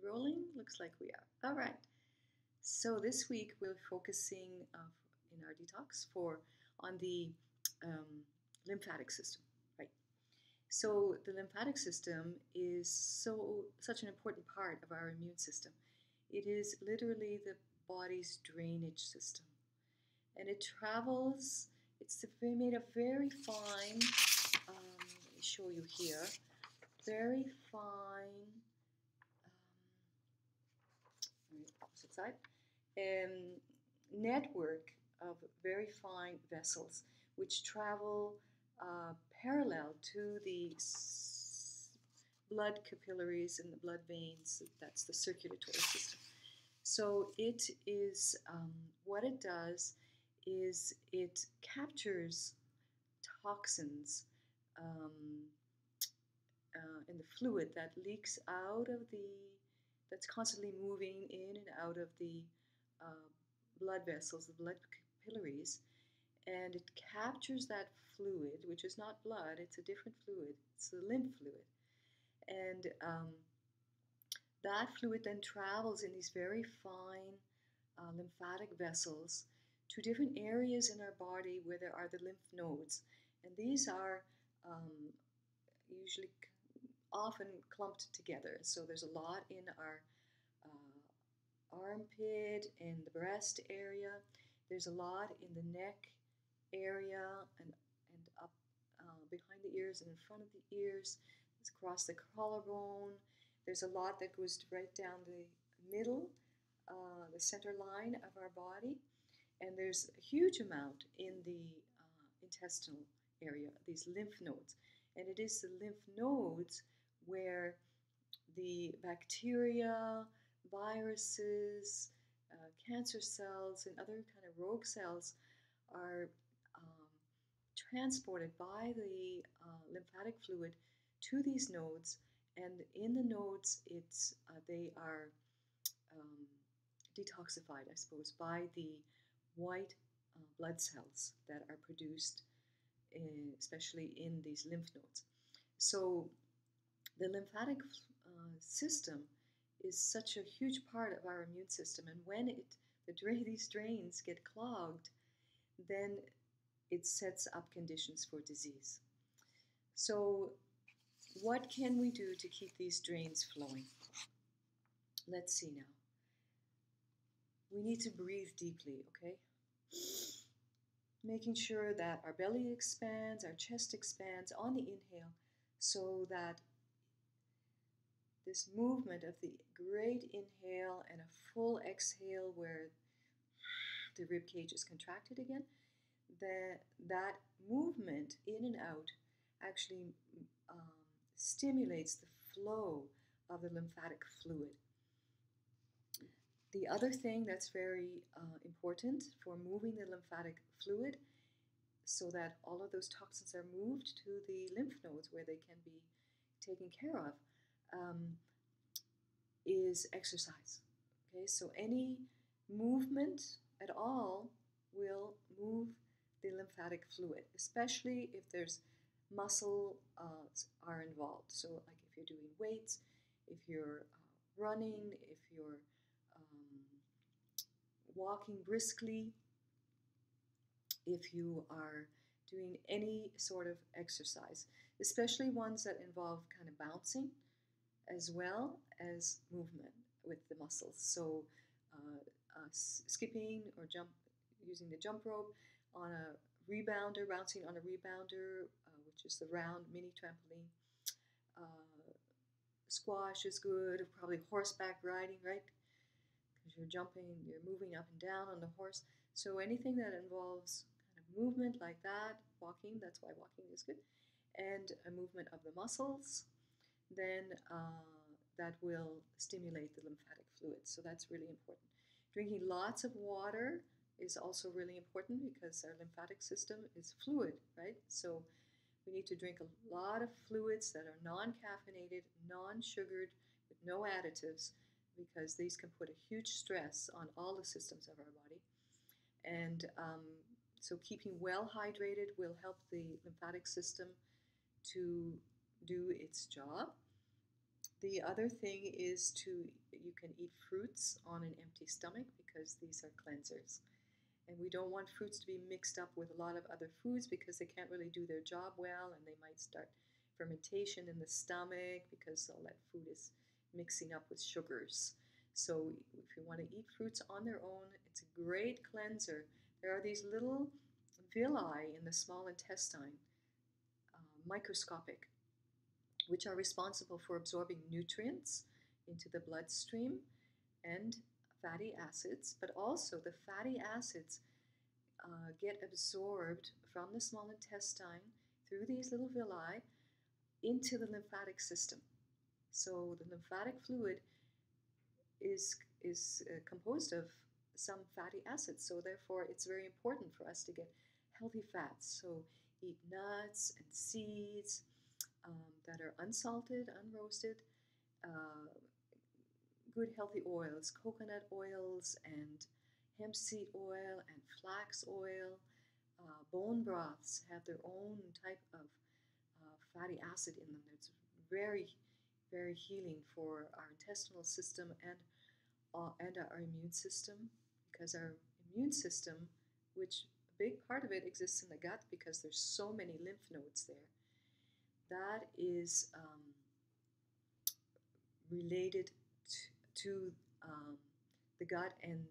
Rolling? Looks like we are. All right. So this week we're focusing in our detox on the um, lymphatic system, right? So the lymphatic system is such an important part of our immune system. It is literally the body's drainage system, and it travels. It's made of very fine. Let me show you here. Very fine. Side, network of very fine vessels which travel parallel to the blood capillaries and the blood veins. That's the circulatory system. So it is what it does is it captures toxins um, in the fluid that leaks out of that's constantly moving in and out of the uh, blood vessels, the blood capillaries, and it captures that fluid, which is not blood, it's a different fluid, it's the lymph fluid. And that fluid then travels in these very fine lymphatic vessels to different areas in our body where there are the lymph nodes. And these are usually often clumped together. So there's a lot in our armpit and the breast area. There's a lot in the neck area and up behind the ears and in front of the ears. It's across the collarbone. There's a lot that goes right down the middle, the center line of our body. And there's a huge amount in the intestinal area, these lymph nodes. And it is the lymph nodes where the bacteria, viruses, cancer cells, and other kind of rogue cells are transported by the lymphatic fluid to these nodes. And in the nodes, they are detoxified, I suppose, by the white blood cells that are produced, especially in these lymph nodes. So the lymphatic system is such a huge part of our immune system, and when these drains get clogged, then it sets up conditions for disease. So what can we do to keep these drains flowing? Let's see now. We need to breathe deeply, okay? Making sure that our belly expands, our chest expands on the inhale, so that this movement of the great inhale and a full exhale where the rib cage is contracted again, that movement in and out actually stimulates the flow of the lymphatic fluid. The other thing that's very important for moving the lymphatic fluid so that all of those toxins are moved to the lymph nodes where they can be taken care of is exercise. Okay, so any movement at all will move the lymphatic fluid, especially if there's muscle are involved. So like if you're doing weights, if you're running, if you're walking briskly, if you are doing any sort of exercise, especially ones that involve kind of bouncing as well as movement with the muscles. So skipping or using the jump rope on a rebounder, bouncing on a rebounder, which is the round mini trampoline. Squash is good, probably horseback riding, right? Because you're jumping, you're moving up and down on the horse. So anything that involves kind of movement like that, walking, that's why walking is good, and a movement of the muscles, then that will stimulate the lymphatic fluid. So that's really important. Drinking lots of water is also really important because our lymphatic system is fluid, right? So we need to drink a lot of fluids that are non-caffeinated, non-sugared, with no additives, because these can put a huge stress on all the systems of our body. And so keeping well hydrated will help the lymphatic system to do its job. The other thing is you can eat fruits on an empty stomach because these are cleansers. And we don't want fruits to be mixed up with a lot of other foods because they can't really do their job well, and they might start fermentation in the stomach because all that food is mixing up with sugars. So if you want to eat fruits on their own, it's a great cleanser. There are these little villi in the small intestine, microscopic, which are responsible for absorbing nutrients into the bloodstream and fatty acids, but also the fatty acids get absorbed from the small intestine through these little villi into the lymphatic system. So the lymphatic fluid is composed of some fatty acids. So therefore, it's very important for us to get healthy fats. So eat nuts and seeds that are unsalted, unroasted, good healthy oils, coconut oils and hemp seed oil and flax oil. Bone broths have their own type of fatty acid in them. It's very, very healing for our intestinal system and our immune system, because our immune system, which a big part of it exists in the gut because there's so many lymph nodes there, that is related to the gut, and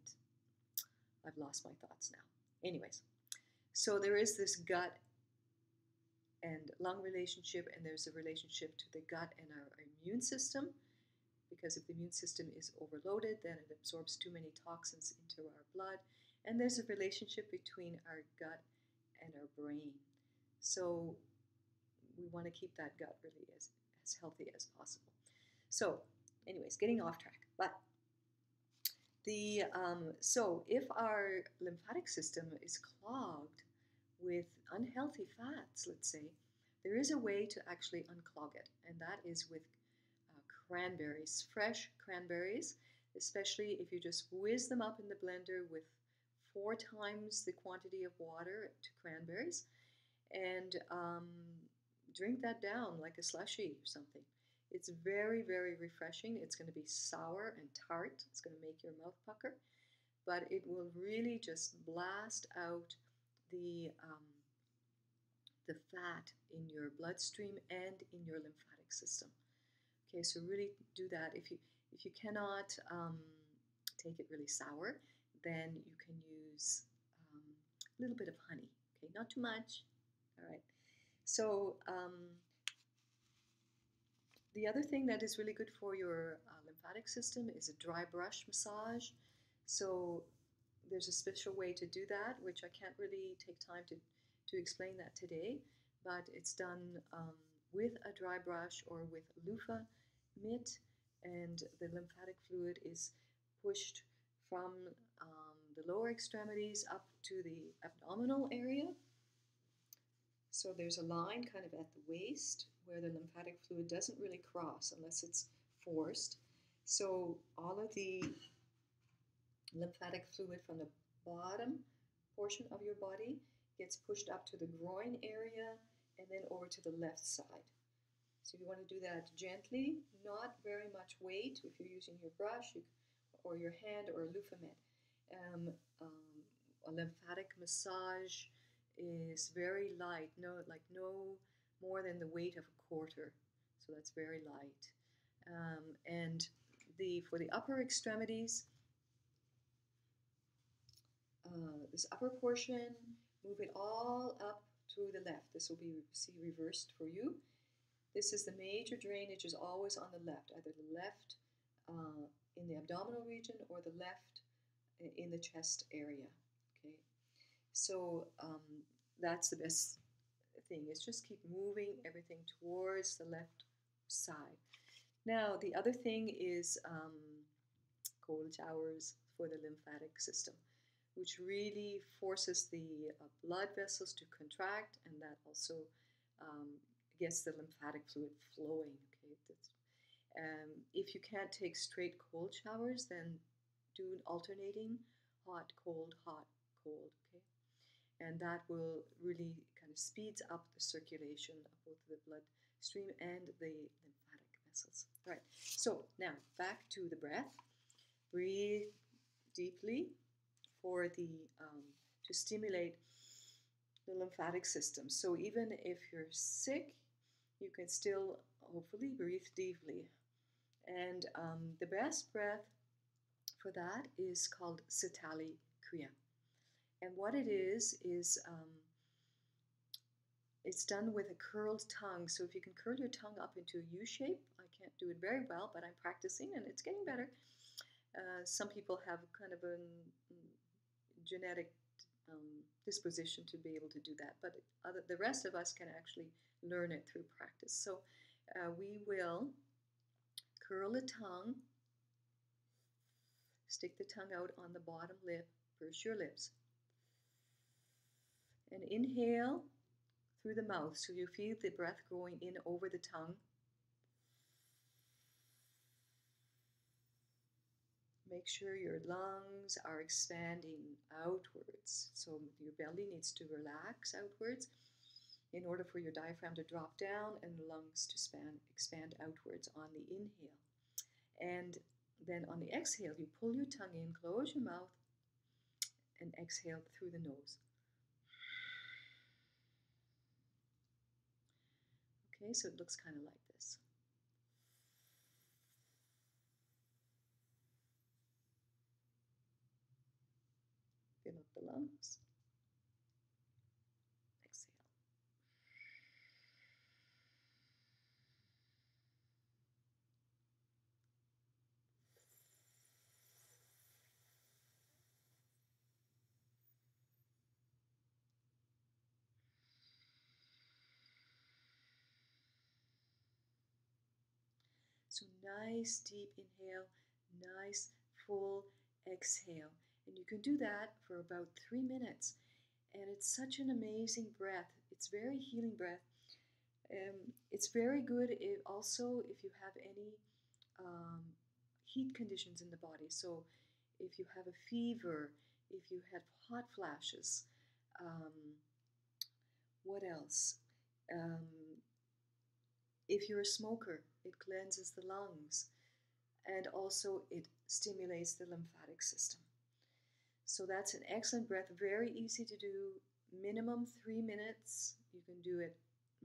I've lost my thoughts now. Anyways, so there is this gut and lung relationship, and there's a relationship to the gut and our immune system, because if the immune system is overloaded, then it absorbs too many toxins into our blood, and there's a relationship between our gut and our brain. So we want to keep that gut really as healthy as possible. So anyways, getting off track, but so if our lymphatic system is clogged with unhealthy fats, let's say, there is a way to actually unclog it, and that is with cranberries, fresh cranberries, especially if you just whiz them up in the blender with 4 times the quantity of water to cranberries, and drink that down like a slushie or something. It's very, very refreshing. It's going to be sour and tart. It's going to make your mouth pucker, but it will really just blast out the fat in your bloodstream and in your lymphatic system. Okay, so really do that. If you cannot take it really sour, then you can use a little bit of honey. Okay, not too much. All right. So the other thing that is really good for your lymphatic system is a dry brush massage. So there's a special way to do that, which I can't really take time to explain that today, but it's done with a dry brush or with a loofah mitt, and the lymphatic fluid is pushed from the lower extremities up to the abdominal area. So there's a line kind of at the waist where the lymphatic fluid doesn't really cross unless it's forced. So all of the lymphatic fluid from the bottom portion of your body gets pushed up to the groin area and then over to the left side. So you want to do that gently, not very much weight. If you're using your brush or your hand or a loofah mitt. A lymphatic massage is very light, no more than the weight of a quarter. So that's very light. And for the upper extremities, this upper portion, move it all up to the left. This will be reversed for you. This is the major drainage is always on the left, either the left in the abdominal region or the left in the chest area. Okay, so that's the best thing, is just keep moving everything towards the left side. Now the other thing is cold showers for the lymphatic system, which really forces the blood vessels to contract, and that also gets the lymphatic fluid flowing. Okay, if you can't take straight cold showers, then do an alternating hot, cold, okay? And that will really kind of speeds up the circulation of both the bloodstream and the lymphatic vessels. Right. So now back to the breath. Breathe deeply for the to stimulate the lymphatic system. So even if you're sick, you can still hopefully breathe deeply. And the best breath for that is called Sitalee Breath. And what it is it's done with a curled tongue. So if you can curl your tongue up into a U shape, I can't do it very well, but I'm practicing and it's getting better. Some people have kind of a genetic disposition to be able to do that, but the rest of us can actually learn it through practice. So we will curl the tongue, stick the tongue out on the bottom lip, purse your lips, and inhale through the mouth so you feel the breath going in over the tongue. Make sure your lungs are expanding outwards. So your belly needs to relax outwards in order for your diaphragm to drop down and the lungs to expand outwards on the inhale. And then on the exhale, you pull your tongue in, close your mouth, and exhale through the nose. Okay, so it looks kind of like this. Fill up the lungs. Exhale. So nice deep inhale, nice full exhale. And you can do that for about 3 minutes. And it's such an amazing breath. It's very healing breath. It's very good also if you have any heat conditions in the body. So if you have a fever, if you have hot flashes, what else? If you're a smoker, it cleanses the lungs and also it stimulates the lymphatic system. So that's an excellent breath, very easy to do, minimum 3 minutes. You can do it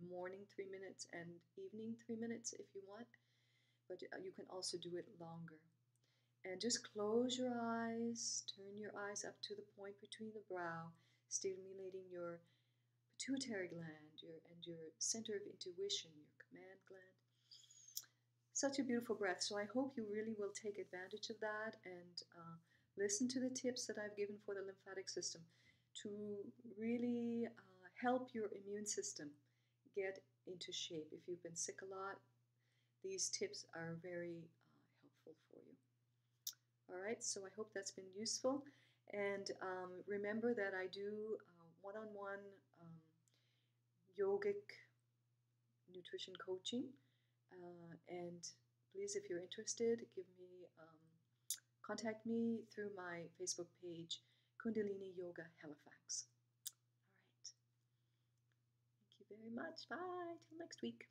morning 3 minutes and evening 3 minutes if you want, but you can also do it longer. And just close your eyes, turn your eyes up to the point between the brow, stimulating your pituitary gland and your center of intuition, your command gland. Such a beautiful breath. So I hope you really will take advantage of that and listen to the tips that I've given for the lymphatic system to really help your immune system get into shape. If you've been sick a lot, these tips are very helpful for you. All right, so I hope that's been useful. And remember that I do one-on-one yogic nutrition coaching. And please, if you're interested, contact me through my Facebook page, Kundalini Yoga Halifax. All right. Thank you very much. Bye. Till next week.